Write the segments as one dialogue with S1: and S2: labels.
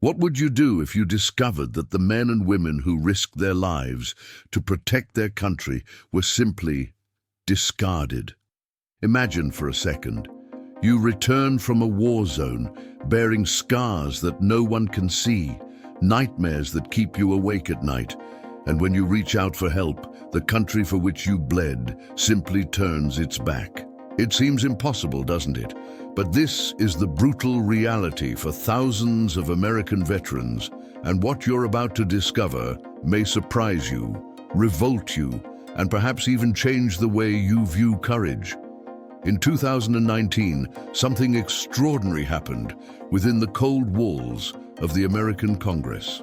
S1: What would you do if you discovered that the men and women who risked their lives to protect their country were simply discarded? Imagine for a second. You return from a war zone, bearing scars that no one can see, nightmares that keep you awake at night, and when you reach out for help, the country for which you bled simply turns its back. It seems impossible, doesn't it? But this is the brutal reality for thousands of American veterans, and what you're about to discover may surprise you, revolt you, and perhaps even change the way you view courage. In 2019, something extraordinary happened within the cold walls of the American Congress.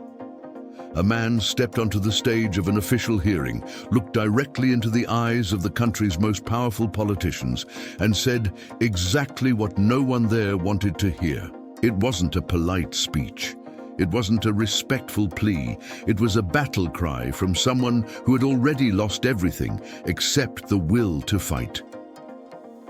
S1: A man stepped onto the stage of an official hearing, looked directly into the eyes of the country's most powerful politicians, and said exactly what no one there wanted to hear. It wasn't a polite speech. It wasn't a respectful plea. It was a battle cry from someone who had already lost everything except the will to fight.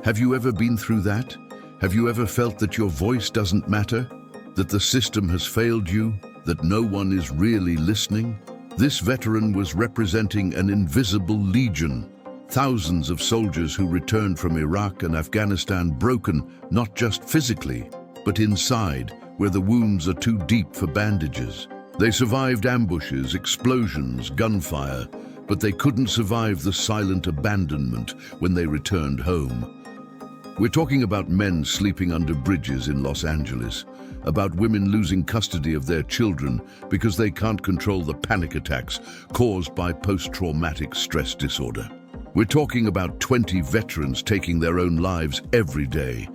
S1: Have you ever been through that? Have you ever felt that your voice doesn't matter? That the system has failed you? That no one is really listening? This veteran was representing an invisible legion. Thousands of soldiers who returned from Iraq and Afghanistan broken, not just physically, but inside, where the wounds are too deep for bandages. They survived ambushes, explosions, gunfire, but they couldn't survive the silent abandonment when they returned home. We're talking about men sleeping under bridges in Los Angeles, about women losing custody of their children because they can't control the panic attacks caused by post-traumatic stress disorder. We're talking about 20 veterans taking their own lives every day,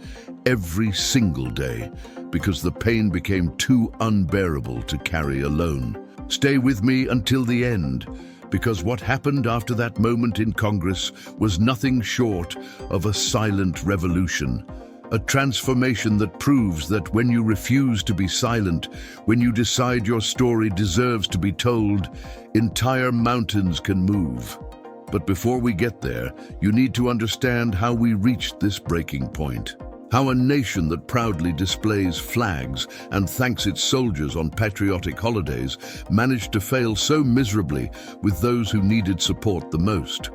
S1: every single day, because the pain became too unbearable to carry alone. Stay with me until the end, because what happened after that moment in Congress was nothing short of a silent revolution. A transformation that proves that when you refuse to be silent, when you decide your story deserves to be told, entire mountains can move. But before we get there, you need to understand how we reached this breaking point. How a nation that proudly displays flags and thanks its soldiers on patriotic holidays managed to fail so miserably with those who needed support the most.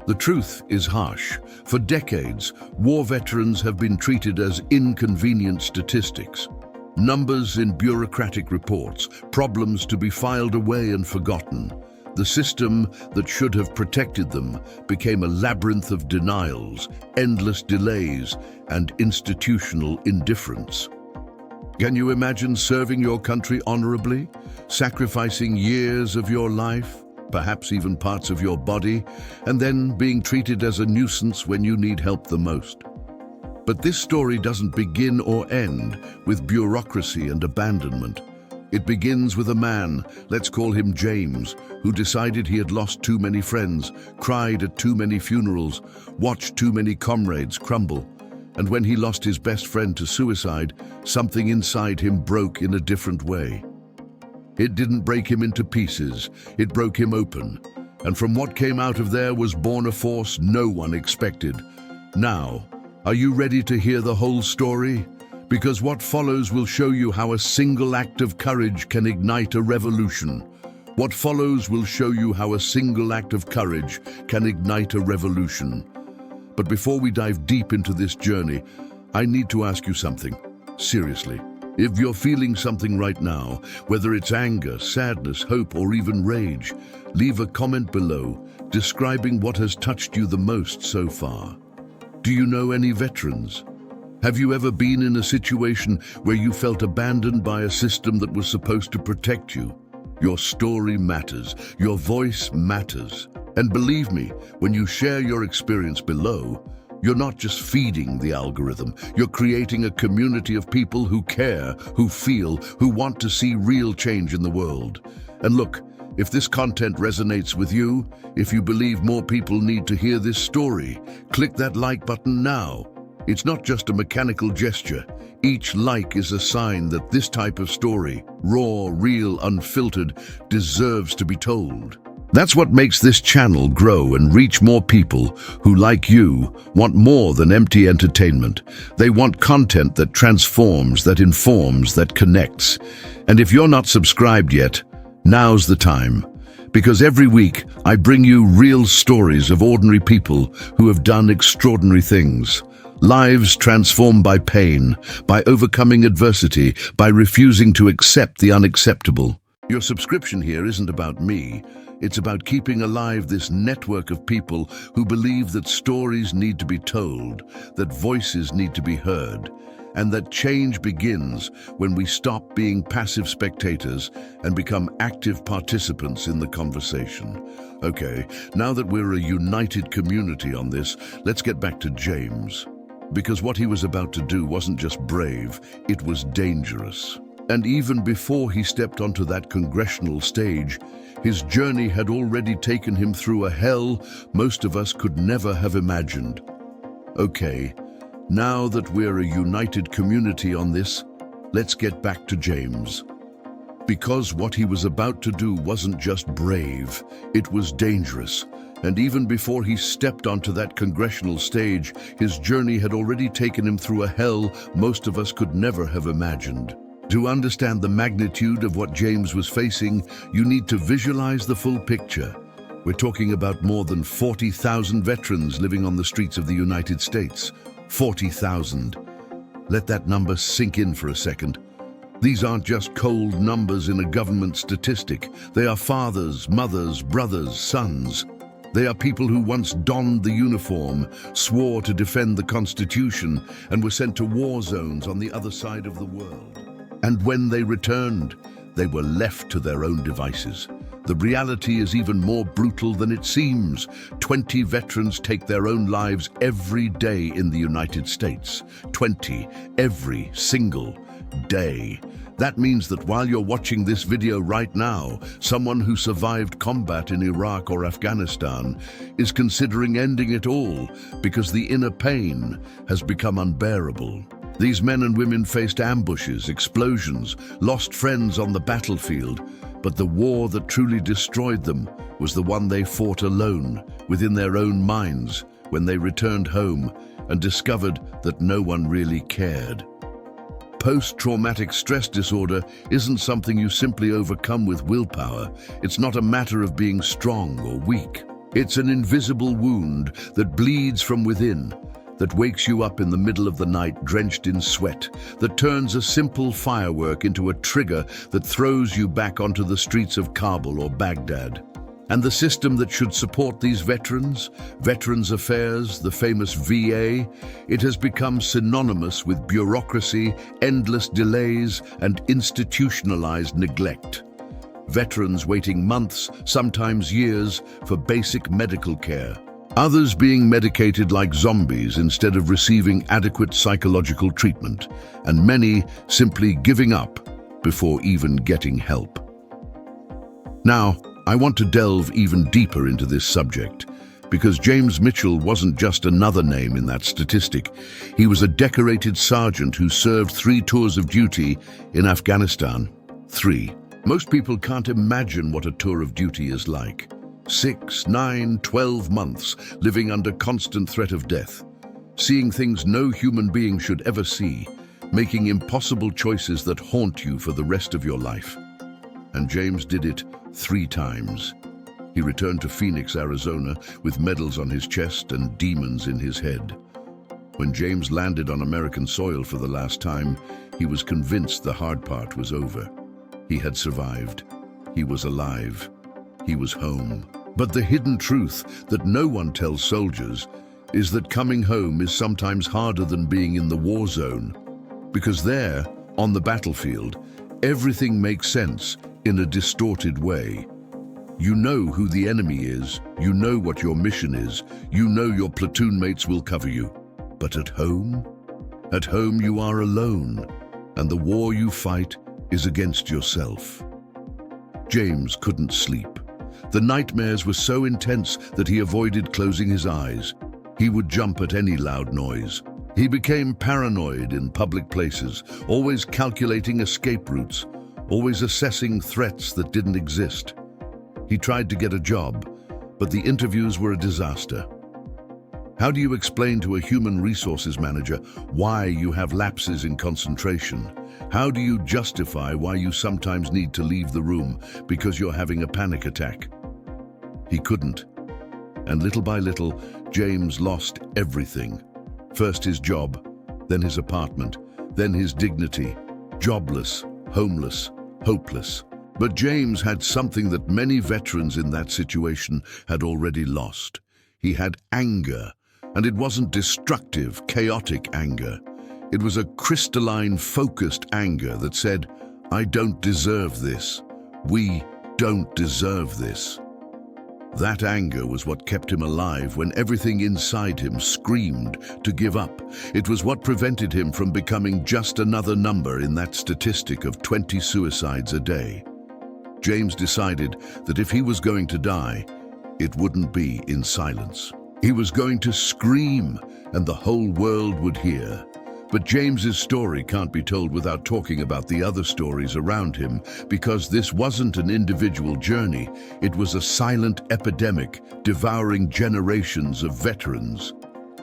S1: The truth is harsh. For decades, war veterans have been treated as inconvenient statistics. Numbers in bureaucratic reports, problems to be filed away and forgotten. The system that should have protected them became a labyrinth of denials, endless delays, and institutional indifference. Can you imagine serving your country honorably, sacrificing years of your life, perhaps even parts of your body, and then being treated as a nuisance when you need help the most? But this story doesn't begin or end with bureaucracy and abandonment. It begins with a man, let's call him James, who decided he had lost too many friends, cried at too many funerals, watched too many comrades crumble. And when he lost his best friend to suicide, something inside him broke in a different way. It didn't break him into pieces, it broke him open. And from what came out of there was born a force no one expected. Now, are you ready to hear the whole story? Because what follows will show you how a single act of courage can ignite a revolution. What follows will show you how a single act of courage can ignite a revolution. But before we dive deep into this journey, I need to ask you something. Seriously, if you're feeling something right now, whether it's anger, sadness, hope, or even rage, leave a comment below describing what has touched you the most so far. Do you know any veterans? Have you ever been in a situation where you felt abandoned by a system that was supposed to protect you? Your story matters. Your voice matters. And believe me, when you share your experience below, you're not just feeding the algorithm. You're creating a community of people who care, who feel, who want to see real change in the world. And look, if this content resonates with you, if you believe more people need to hear this story, click that like button now. It's not just a mechanical gesture. Each like is a sign that this type of story, raw, real, unfiltered, deserves to be told. That's what makes this channel grow and reach more people who, like you, want more than empty entertainment. They want content that transforms, that informs, that connects. And if you're not subscribed yet, now's the time. Because every week I bring you real stories of ordinary people who have done extraordinary things. Lives transformed by pain, by overcoming adversity, by refusing to accept the unacceptable. Your subscription here isn't about me. It's about keeping alive this network of people who believe that stories need to be told, that voices need to be heard, and that change begins when we stop being passive spectators and become active participants in the conversation. Okay, now that we're a united community on this, let's get back to James. Because what he was about to do wasn't just brave, it was dangerous. And even before he stepped onto that congressional stage, his journey had already taken him through a hell most of us could never have imagined. Okay, now that we're a united community on this, let's get back to James. Because what he was about to do wasn't just brave, it was dangerous. And even before he stepped onto that congressional stage, his journey had already taken him through a hell most of us could never have imagined. To understand the magnitude of what James was facing, you need to visualize the full picture. We're talking about more than 40,000 veterans living on the streets of the United States. 40,000. Let that number sink in for a second. These aren't just cold numbers in a government statistic. They are fathers, mothers, brothers, sons. They are people who once donned the uniform, swore to defend the Constitution, and were sent to war zones on the other side of the world. And when they returned, they were left to their own devices. The reality is even more brutal than it seems. 20 veterans take their own lives every day in the United States. 20, every single day. That means that while you're watching this video right now, someone who survived combat in Iraq or Afghanistan is considering ending it all because the inner pain has become unbearable. These men and women faced ambushes, explosions, lost friends on the battlefield, but the war that truly destroyed them was the one they fought alone, within their own minds, when they returned home and discovered that no one really cared. Post-traumatic stress disorder isn't something you simply overcome with willpower. It's not a matter of being strong or weak. It's an invisible wound that bleeds from within, that wakes you up in the middle of the night drenched in sweat, that turns a simple firework into a trigger that throws you back onto the streets of Kabul or Baghdad. And the system that should support these veterans, Veterans Affairs, the famous VA, it has become synonymous with bureaucracy, endless delays, and institutionalized neglect. Veterans waiting months, sometimes years, for basic medical care. Others being medicated like zombies instead of receiving adequate psychological treatment, and many simply giving up before even getting help. Now, I want to delve even deeper into this subject, because James Mitchell wasn't just another name in that statistic. He was a decorated sergeant who served 3 tours of duty in Afghanistan. 3. Most people can't imagine what a tour of duty is like. 6, 9, 12 months living under constant threat of death, seeing things no human being should ever see, making impossible choices that haunt you for the rest of your life. And James did it 3 times. He returned to Phoenix, Arizona, with medals on his chest and demons in his head. When James landed on American soil for the last time, he was convinced the hard part was over. He had survived. He was alive. He was home. But the hidden truth that no one tells soldiers is that coming home is sometimes harder than being in the war zone. Because there, on the battlefield, everything makes sense in a distorted way. You know who the enemy is, you know what your mission is, you know your platoon mates will cover you. But at home you are alone, and the war you fight is against yourself. James couldn't sleep. The nightmares were so intense that he avoided closing his eyes. He would jump at any loud noise. He became paranoid in public places, always calculating escape routes, always assessing threats that didn't exist. He tried to get a job, but the interviews were a disaster. How do you explain to a human resources manager why you have lapses in concentration? How do you justify why you sometimes need to leave the room because you're having a panic attack? He couldn't. And little by little, James lost everything. First his job, then his apartment, then his dignity. Jobless, homeless, hopeless. But James had something that many veterans in that situation had already lost. He had anger, and it wasn't destructive, chaotic anger. It was a crystalline, focused anger that said, "I don't deserve this. We don't deserve this." That anger was what kept him alive when everything inside him screamed to give up. It was what prevented him from becoming just another number in that statistic of 20 suicides a day. James decided that if he was going to die, it wouldn't be in silence. He was going to scream, and the whole world would hear. But James's story can't be told without talking about the other stories around him, because this wasn't an individual journey. It was a silent epidemic devouring generations of veterans.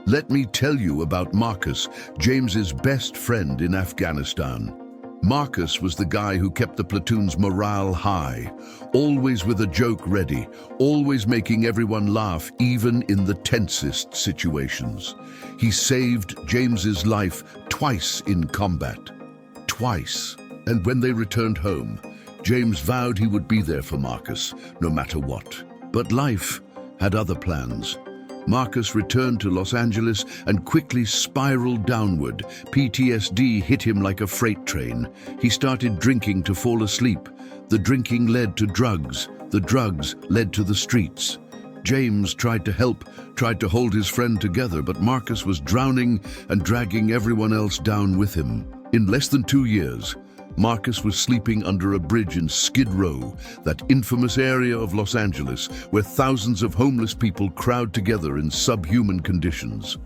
S1: Let me tell you about Marcus, James's best friend in Afghanistan. Marcus was the guy who kept the platoon's morale high, always with a joke ready, always making everyone laugh even in the tensest situations. He saved James's life twice in combat. Twice. And when they returned home, James vowed he would be there for Marcus, no matter what. But life had other plans. Marcus returned to Los Angeles and quickly spiraled downward. PTSD hit him like a freight train. He started drinking to fall asleep. The drinking led to drugs. The drugs led to the streets. James tried to help, tried to hold his friend together, but Marcus was drowning and dragging everyone else down with him. In less than 2 years, Marcus was sleeping under a bridge in Skid Row, that infamous area of Los Angeles where thousands of homeless people crowd together in subhuman conditions.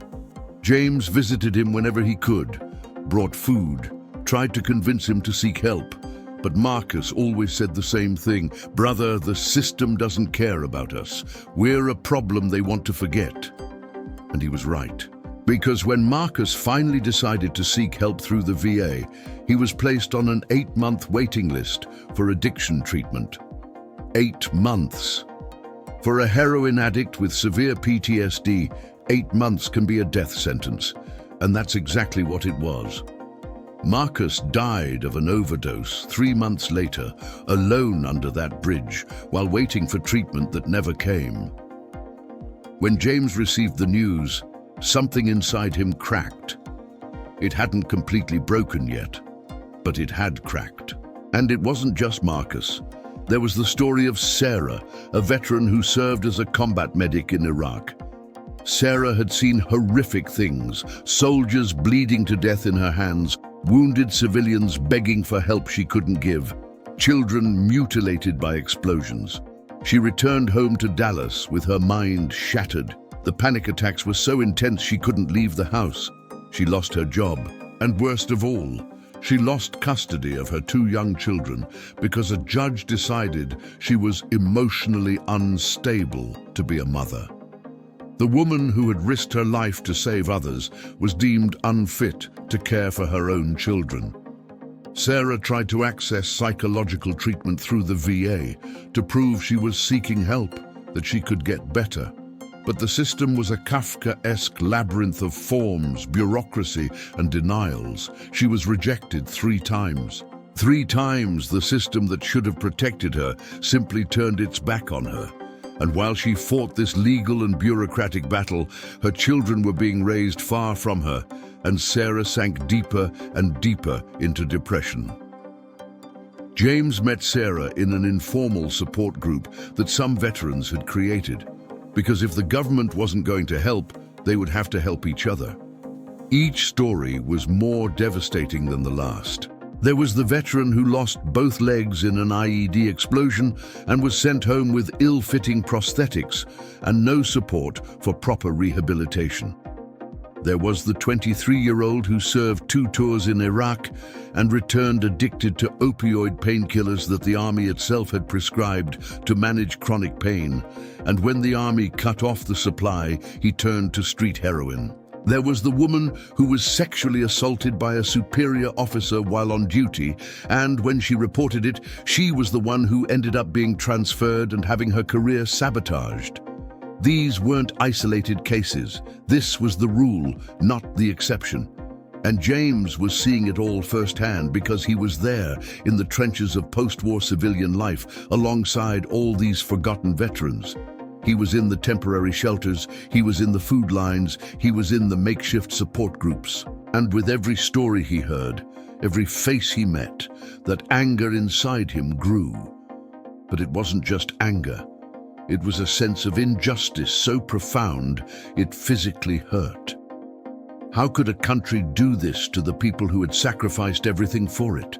S1: James visited him whenever he could, brought food, tried to convince him to seek help. But Marcus always said the same thing: "Brother, the system doesn't care about us. We're a problem they want to forget." And he was right. Because when Marcus finally decided to seek help through the VA, he was placed on an 8-month waiting list for addiction treatment. 8 months. For a heroin addict with severe PTSD, 8 months can be a death sentence, and that's exactly what it was. Marcus died of an overdose 3 months later, alone under that bridge, while waiting for treatment that never came. When James received the news, something inside him cracked. It hadn't completely broken yet, but it had cracked. And it wasn't just Marcus. There was the story of Sarah, a veteran who served as a combat medic in Iraq. Sarah had seen horrific things: soldiers bleeding to death in her hands, wounded civilians begging for help she couldn't give, children mutilated by explosions. She returned home to Dallas with her mind shattered. The panic attacks were so intense she couldn't leave the house. She lost her job, and worst of all, she lost custody of her 2 young children because a judge decided she was emotionally unstable to be a mother. The woman who had risked her life to save others was deemed unfit to care for her own children. Sarah tried to access psychological treatment through the VA to prove she was seeking help, that she could get better. But the system was a Kafkaesque labyrinth of forms, bureaucracy, and denials. She was rejected 3 times. 3 times the system that should have protected her simply turned its back on her. And while she fought this legal and bureaucratic battle, her children were being raised far from her, and Sarah sank deeper and deeper into depression. James met Sarah in an informal support group that some veterans had created, because if the government wasn't going to help, they would have to help each other. Each story was more devastating than the last. There was the veteran who lost both legs in an IED explosion and was sent home with ill-fitting prosthetics and no support for proper rehabilitation. There was the 23-year-old who served 2 tours in Iraq and returned addicted to opioid painkillers that the army itself had prescribed to manage chronic pain. And when the army cut off the supply, he turned to street heroin. There was the woman who was sexually assaulted by a superior officer while on duty, and when she reported it, she was the one who ended up being transferred and having her career sabotaged. These weren't isolated cases. This was the rule, not the exception. And James was seeing it all firsthand because he was there in the trenches of post-war civilian life alongside all these forgotten veterans. He was in the temporary shelters, he was in the food lines, he was in the makeshift support groups. And with every story he heard, every face he met, that anger inside him grew. But it wasn't just anger. It was a sense of injustice so profound it physically hurt. How could a country do this to the people who had sacrificed everything for it?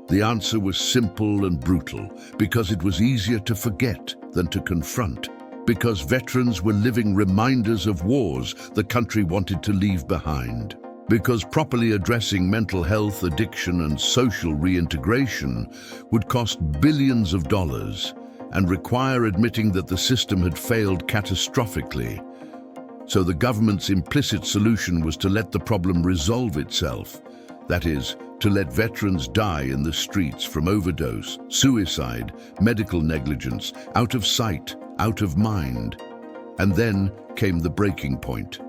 S1: The answer was simple and brutal, because it was easier to forget than to confront. Because veterans were living reminders of wars the country wanted to leave behind. Because properly addressing mental health, addiction, and social reintegration would cost billions of dollars and require admitting that the system had failed catastrophically. So the government's implicit solution was to let the problem resolve itself. That is, to let veterans die in the streets from overdose, suicide, medical negligence, out of sight, out of mind. And then came the breaking point.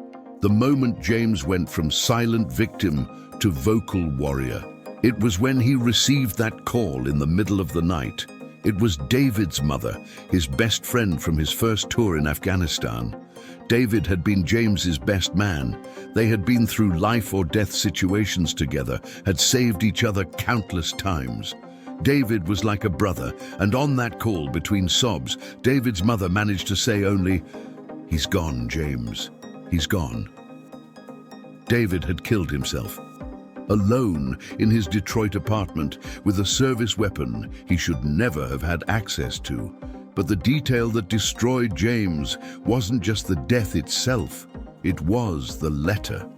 S1: The moment James went from silent victim to vocal warrior. It was when he received that call in the middle of the night. It was David's mother, his best friend from his first tour in Afghanistan. David had been James's best man. They had been through life or death situations together, had saved each other countless times. David was like a brother, and on that call between sobs, David's mother managed to say only, "He's gone, James. He's gone." David had killed himself. Alone in his Detroit apartment with a service weapon he should never have had access to. But the detail that destroyed James wasn't just the death itself, it was the letter.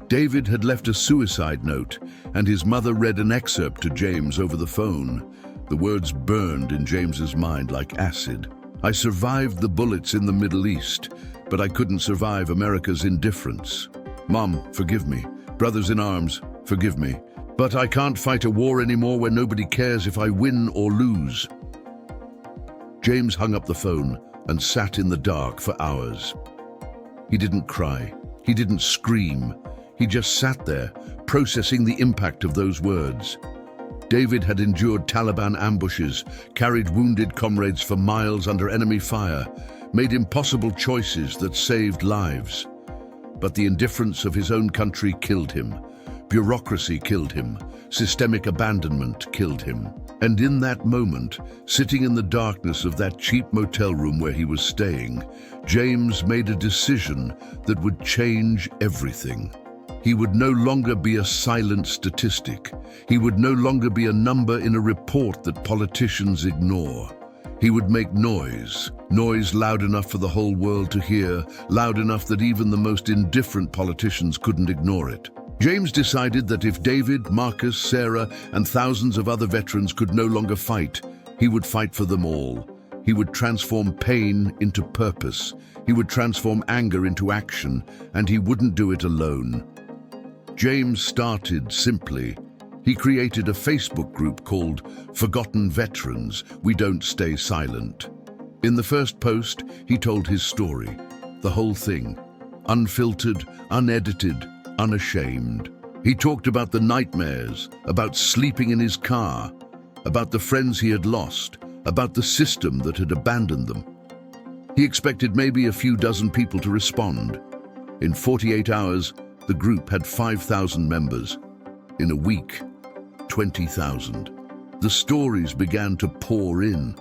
S1: David had left a suicide note, and his mother read an excerpt to James over the phone. The words burned in James's mind like acid. "I survived the bullets in the Middle East, but I couldn't survive America's indifference. Mom, forgive me. Brothers in arms, forgive me. But I can't fight a war anymore where nobody cares if I win or lose." James hung up the phone and sat in the dark for hours. He didn't cry. He didn't scream. He just sat there, processing the impact of those words. David had endured Taliban ambushes, carried wounded comrades for miles under enemy fire, made impossible choices that saved lives. But the indifference of his own country killed him. Bureaucracy killed him. Systemic abandonment killed him. And in that moment, sitting in the darkness of that cheap motel room where he was staying, James made a decision that would change everything. He would no longer be a silent statistic. He would no longer be a number in a report that politicians ignore. He would make noise loud enough for the whole world to hear, loud enough that even the most indifferent politicians couldn't ignore it. James decided that if David, Marcus, Sarah, and thousands of other veterans could no longer fight, he would fight for them all. He would transform pain into purpose. He would transform anger into action, and he wouldn't do it alone. James started simply. He created a Facebook group called Forgotten Veterans, We Don't Stay Silent. In the first post, he told his story, the whole thing, unfiltered, unedited, unashamed. He talked about the nightmares, about sleeping in his car, about the friends he had lost, about the system that had abandoned them. He expected maybe a few dozen people to respond. In 48 hours, the group had 5,000 members. In a week, 20,000. The stories began to pour in.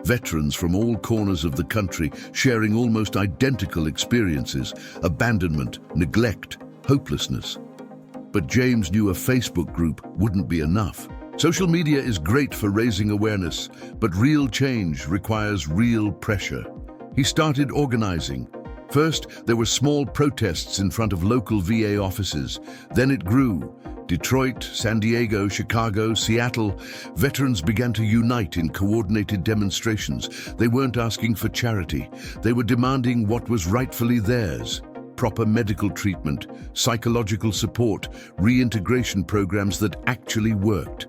S1: Veterans from all corners of the country sharing almost identical experiences, abandonment, neglect, hopelessness. But James knew a Facebook group wouldn't be enough. Social media is great for raising awareness, but real change requires real pressure. He started organizing First, there were small protests in front of local VA offices. Then it grew. Detroit, San Diego, Chicago, Seattle. Veterans began to unite in coordinated demonstrations. They weren't asking for charity. They were demanding what was rightfully theirs. Proper medical treatment, psychological support, reintegration programs that actually worked.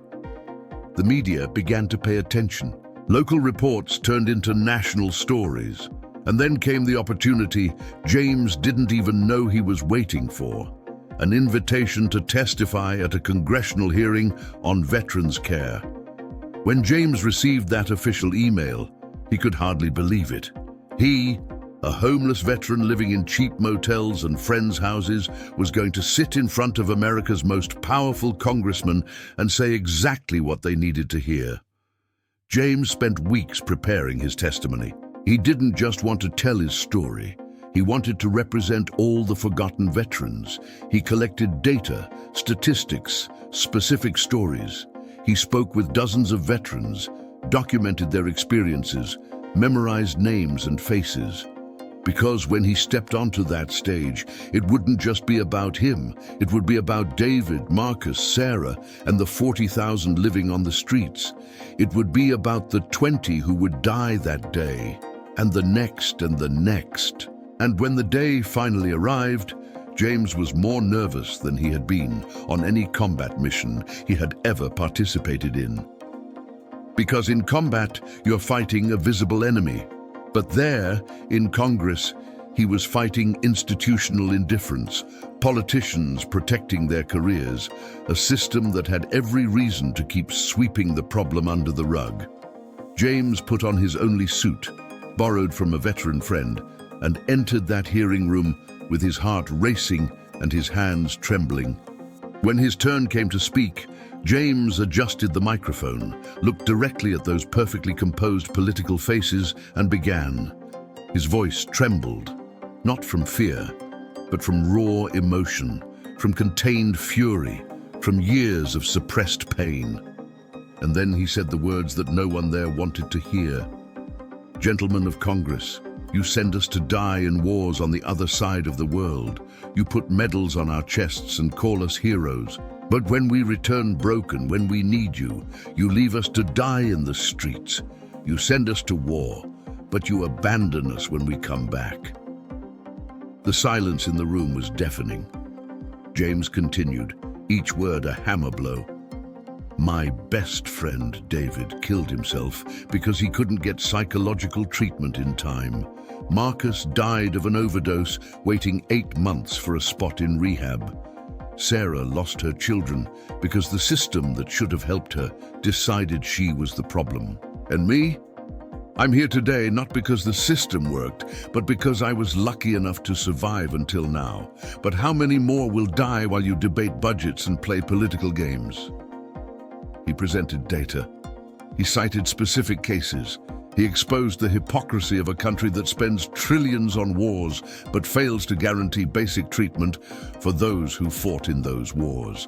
S1: The media began to pay attention. Local reports turned into national stories. And then came the opportunity James didn't even know he was waiting for. An invitation to testify at a congressional hearing on veterans care. When James received that official email, he could hardly believe it. He, a homeless veteran living in cheap motels and friends' houses, was going to sit in front of America's most powerful congressman and say exactly what they needed to hear. James spent weeks preparing his testimony. He didn't just want to tell his story. He wanted to represent all the forgotten veterans. He collected data, statistics, specific stories. He spoke with dozens of veterans, documented their experiences, memorized names and faces. Because when he stepped onto that stage, it wouldn't just be about him. It would be about David, Marcus, Sarah, and the 40,000 living on the streets. It would be about the 20 who would die that day, and the next and the next. And when the day finally arrived, James was more nervous than he had been on any combat mission he had ever participated in. Because in combat, you're fighting a visible enemy. But there, in Congress, he was fighting institutional indifference, politicians protecting their careers, a system that had every reason to keep sweeping the problem under the rug. James put on his only suit, borrowed from a veteran friend, and entered that hearing room with his heart racing and his hands trembling. When his turn came to speak, James adjusted the microphone, looked directly at those perfectly composed political faces, and began. His voice trembled, not from fear, but from raw emotion, from contained fury, from years of suppressed pain. And then he said the words that no one there wanted to hear. "Gentlemen of Congress, you send us to die in wars on the other side of the world. You put medals on our chests and call us heroes. But when we return broken, when we need you, you leave us to die in the streets. You send us to war, but you abandon us when we come back." The silence in the room was deafening. James continued, each word a hammer blow. "My best friend, David, killed himself because he couldn't get psychological treatment in time. Marcus died of an overdose, waiting 8 months for a spot in rehab. Sarah lost her children because the system that should have helped her decided she was the problem. And me? I'm here today not because the system worked, but because I was lucky enough to survive until now. But how many more will die while you debate budgets and play political games?" He presented data. He cited specific cases. He exposed the hypocrisy of a country that spends trillions on wars but fails to guarantee basic treatment for those who fought in those wars.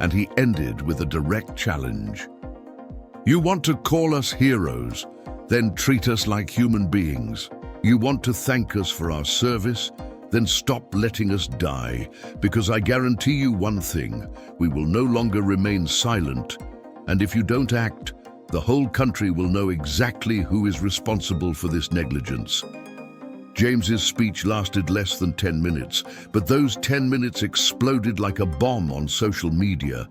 S1: And he ended with a direct challenge. "You want to call us heroes, then treat us like human beings. You want to thank us for our service, then stop letting us die, because I guarantee you one thing, we will no longer remain silent, and if you don't act, the whole country will know exactly who is responsible for this negligence." James's speech lasted less than 10 minutes, but those 10 minutes exploded like a bomb on social media.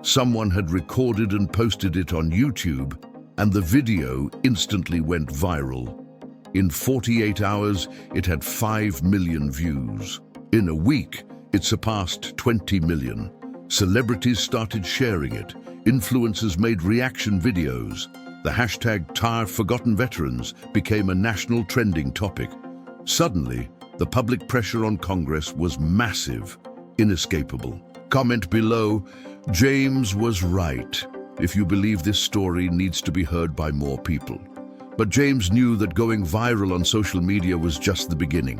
S1: Someone had recorded and posted it on YouTube, and the video instantly went viral. In 48 hours, it had 5 million views. In a week, it surpassed 20 million. Celebrities started sharing it. Influencers made reaction videos. The hashtag #TireForgottenVeterans became a national trending topic. Suddenly, the public pressure on Congress was massive, inescapable. Comment below, "James was right," if you believe this story needs to be heard by more people. But James knew that going viral on social media was just the beginning.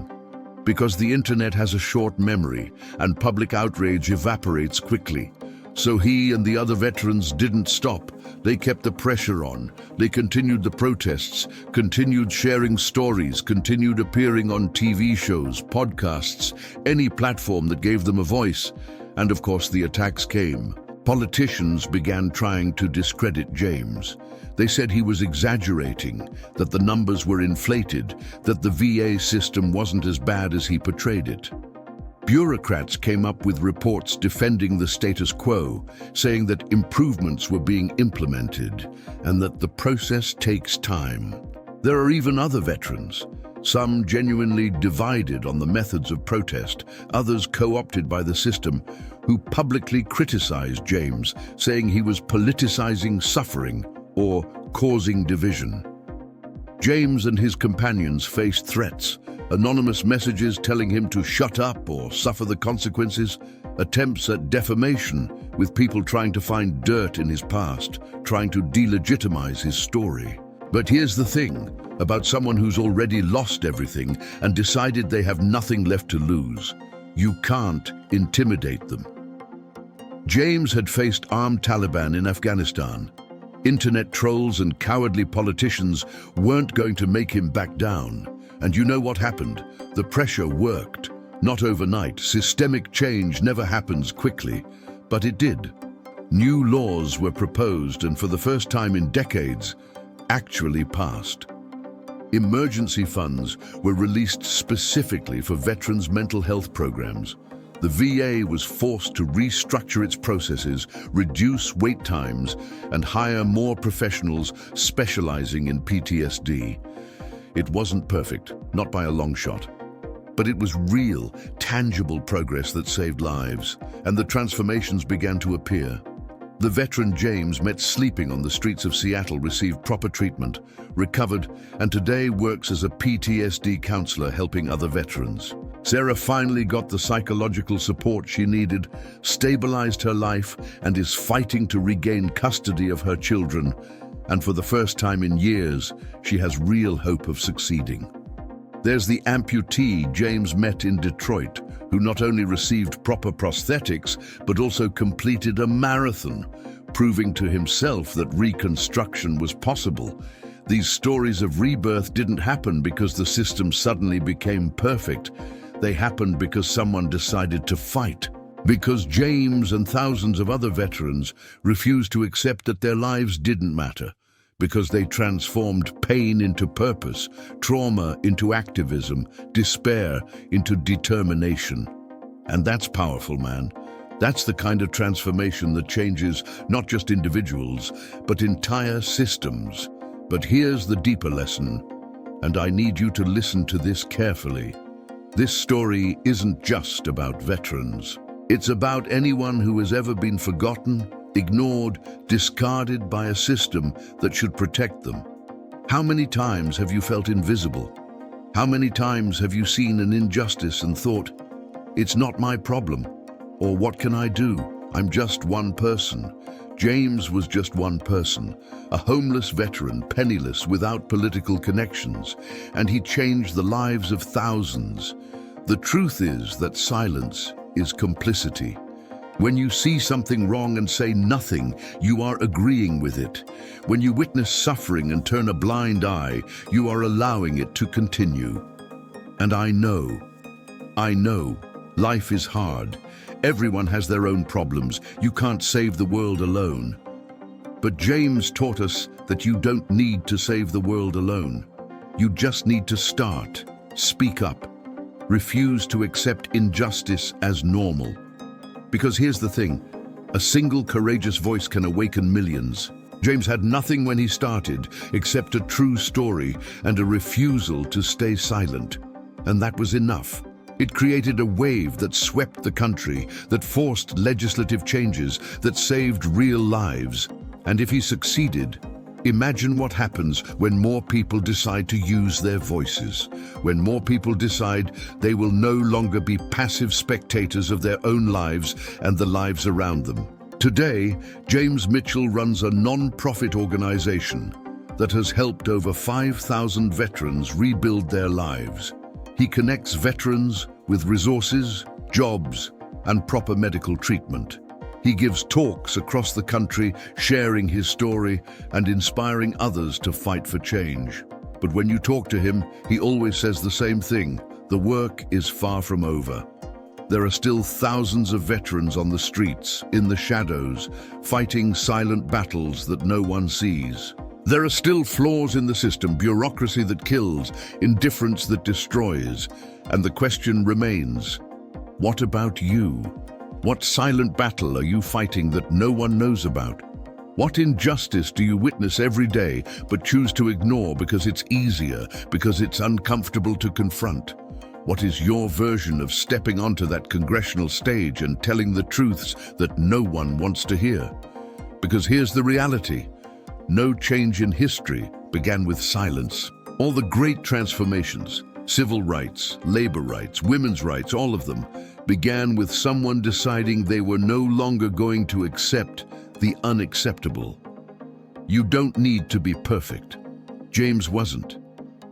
S1: Because the internet has a short memory and public outrage evaporates quickly. So he and the other veterans didn't stop. They kept the pressure on. They continued the protests, continued sharing stories, continued appearing on TV shows, podcasts, any platform that gave them a voice. And of course, the attacks came. Politicians began trying to discredit James. They said he was exaggerating, that the numbers were inflated, that the VA system wasn't as bad as he portrayed it. Bureaucrats came up with reports defending the status quo, saying that improvements were being implemented and that the process takes time. There are even other veterans, some genuinely divided on the methods of protest, others co-opted by the system, who publicly criticized James, saying he was politicizing suffering or causing division. James and his companions faced threats, anonymous messages telling him to shut up or suffer the consequences, attempts at defamation with people trying to find dirt in his past, trying to delegitimize his story. But here's the thing about someone who's already lost everything and decided they have nothing left to lose. You can't intimidate them. James had faced armed Taliban in Afghanistan. Internet trolls and cowardly politicians weren't going to make him back down. And you know what happened? The pressure worked. Not overnight. Systemic change never happens quickly, but it did. New laws were proposed and for the first time in decades, actually passed. Emergency funds were released specifically for veterans' mental health programs. The VA was forced to restructure its processes, reduce wait times, and hire more professionals specializing in PTSD. It wasn't perfect, not by a long shot. But it was real, tangible progress that saved lives, and the transformations began to appear. The veteran James met sleeping on the streets of Seattle, received proper treatment, recovered, and today works as a PTSD counselor helping other veterans. Sarah finally got the psychological support she needed, stabilized her life, and is fighting to regain custody of her children. And for the first time in years, she has real hope of succeeding. There's the amputee James met in Detroit, who not only received proper prosthetics, but also completed a marathon, proving to himself that reconstruction was possible. These stories of rebirth didn't happen because the system suddenly became perfect. They happened because someone decided to fight. Because James and thousands of other veterans refused to accept that their lives didn't matter. Because they transformed pain into purpose, trauma into activism, despair into determination. And that's powerful, man. That's the kind of transformation that changes not just individuals, but entire systems. But here's the deeper lesson, and I need you to listen to this carefully. This story isn't just about veterans. It's about anyone who has ever been forgotten, ignored, discarded by a system that should protect them. How many times have you felt invisible? How many times have you seen an injustice and thought, it's not my problem, or what can I do? I'm just one person. James was just one person, a homeless veteran, penniless, without political connections, and he changed the lives of thousands. The truth is that silence is complicity. When you see something wrong and say nothing, you are agreeing with it. When you witness suffering and turn a blind eye, you are allowing it to continue. And I know, life is hard. Everyone has their own problems. You can't save the world alone. But James taught us that you don't need to save the world alone. You just need to start, speak up, refuse to accept injustice as normal. Because here's the thing, a single courageous voice can awaken millions. James had nothing when he started except a true story and a refusal to stay silent. And that was enough. It created a wave that swept the country, that forced legislative changes, that saved real lives. And if he succeeded, imagine what happens when more people decide to use their voices, when more people decide they will no longer be passive spectators of their own lives and the lives around them. Today, James Mitchell runs a non-profit organization that has helped over 5,000 veterans rebuild their lives. He connects veterans with resources, jobs, and proper medical treatment. He gives talks across the country, sharing his story and inspiring others to fight for change. But when you talk to him, he always says the same thing: the work is far from over. There are still thousands of veterans on the streets, in the shadows, fighting silent battles that no one sees. There are still flaws in the system, bureaucracy that kills, indifference that destroys. And the question remains, what about you? What silent battle are you fighting that no one knows about? What injustice do you witness every day but choose to ignore because it's easier, because it's uncomfortable to confront? What is your version of stepping onto that congressional stage and telling the truths that no one wants to hear? Because here's the reality. No change in history began with silence. All the great transformations, civil rights, labor rights, women's rights, all of them, began with someone deciding they were no longer going to accept the unacceptable. You don't need to be perfect. James wasn't.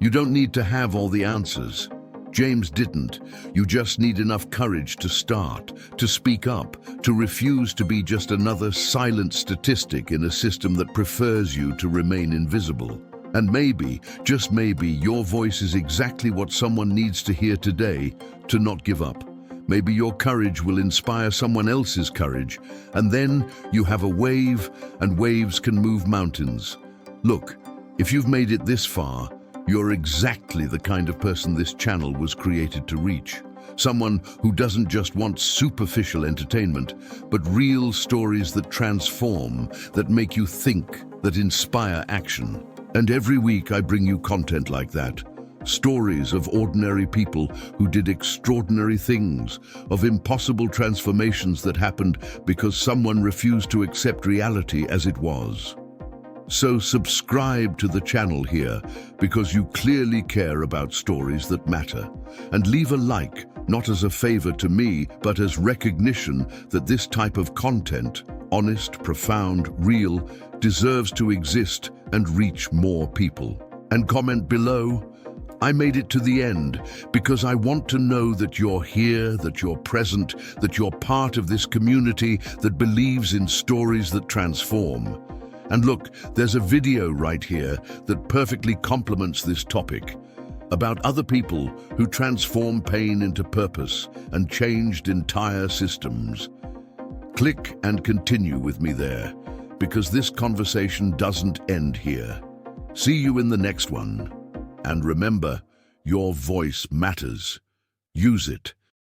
S1: You don't need to have all the answers. James didn't. You just need enough courage to start, to speak up, to refuse to be just another silent statistic in a system that prefers you to remain invisible. And maybe, just maybe, your voice is exactly what someone needs to hear today to not give up. Maybe your courage will inspire someone else's courage, and then you have a wave, and waves can move mountains. Look, if you've made it this far, you're exactly the kind of person this channel was created to reach. Someone who doesn't just want superficial entertainment, but real stories that transform, that make you think, that inspire action. And every week I bring you content like that. Stories of ordinary people who did extraordinary things, of impossible transformations that happened because someone refused to accept reality as it was. So subscribe to the channel here because you clearly care about stories that matter. And leave a like, not as a favor to me, but as recognition that this type of content, honest, profound, real, deserves to exist and reach more people. And comment below, I made it to the end because I want to know that you're here, that you're present, that you're part of this community that believes in stories that transform. And look, there's a video right here that perfectly complements this topic, about other people who transform pain into purpose and changed entire systems. Click and continue with me there, because this conversation doesn't end here. See you in the next one. And remember, your voice matters. Use it.